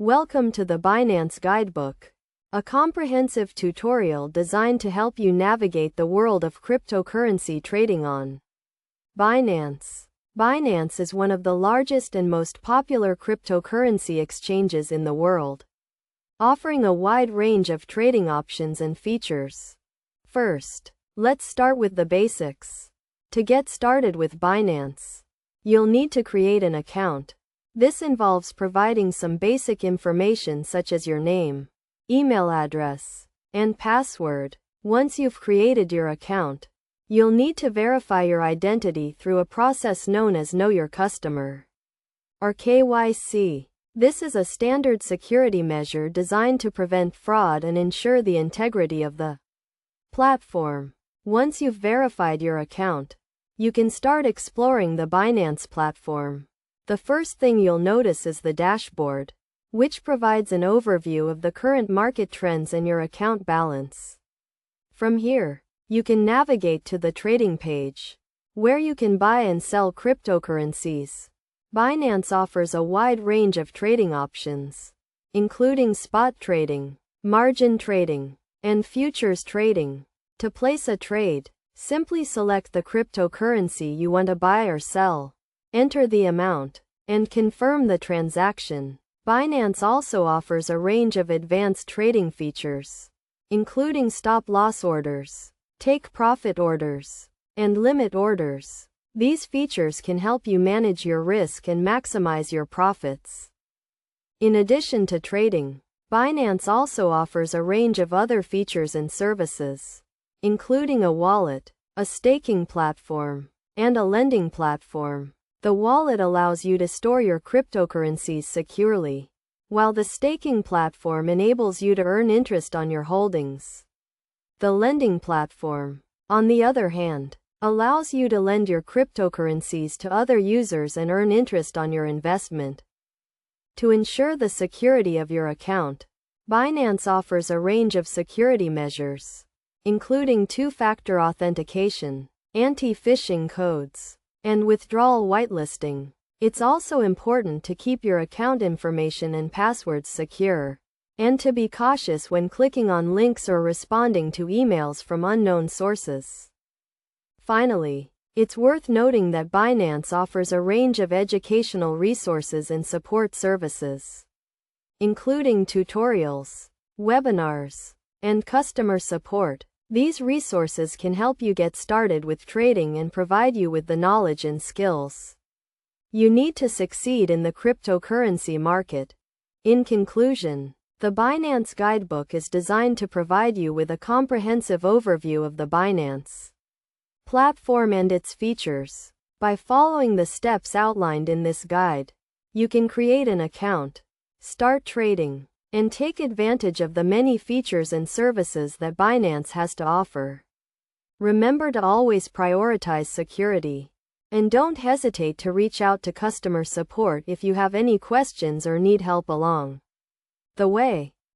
Welcome to the Binance Guidebook, a comprehensive tutorial designed to help you navigate the world of cryptocurrency trading on Binance. Binance is one of the largest and most popular cryptocurrency exchanges in the world, offering a wide range of trading options and features. First, let's start with the basics. To get started with Binance, you'll need to create an account. This involves providing some basic information such as your name, email address, and password. Once you've created your account, you'll need to verify your identity through a process known as Know Your Customer, or KYC. This is a standard security measure designed to prevent fraud and ensure the integrity of the platform. Once you've verified your account, you can start exploring the Binance platform. The first thing you'll notice is the dashboard, which provides an overview of the current market trends and your account balance. From here, you can navigate to the trading page, where you can buy and sell cryptocurrencies. Binance offers a wide range of trading options, including spot trading, margin trading, and futures trading. To place a trade, simply select the cryptocurrency you want to buy or sell, enter the amount, and confirm the transaction. Binance also offers a range of advanced trading features, including stop-loss orders, take-profit orders, and limit orders. These features can help you manage your risk and maximize your profits. In addition to trading, Binance also offers a range of other features and services, including a wallet, a staking platform, and a lending platform. The wallet allows you to store your cryptocurrencies securely, while the staking platform enables you to earn interest on your holdings. The lending platform, on the other hand, allows you to lend your cryptocurrencies to other users and earn interest on your investment. To ensure the security of your account, Binance offers a range of security measures, including two-factor authentication, anti-phishing codes, and withdrawal whitelisting. It's also important to keep your account information and passwords secure, and to be cautious when clicking on links or responding to emails from unknown sources. Finally, it's worth noting that Binance offers a range of educational resources and support services, including tutorials, webinars, and customer support. These resources can help you get started with trading and provide you with the knowledge and skills you need to succeed in the cryptocurrency market. In conclusion, the Binance Guidebook is designed to provide you with a comprehensive overview of the Binance platform and its features. By following the steps outlined in this guide, you can create an account, start trading, and take advantage of the many features and services that Binance has to offer. Remember to always prioritize security, and don't hesitate to reach out to customer support if you have any questions or need help along the way.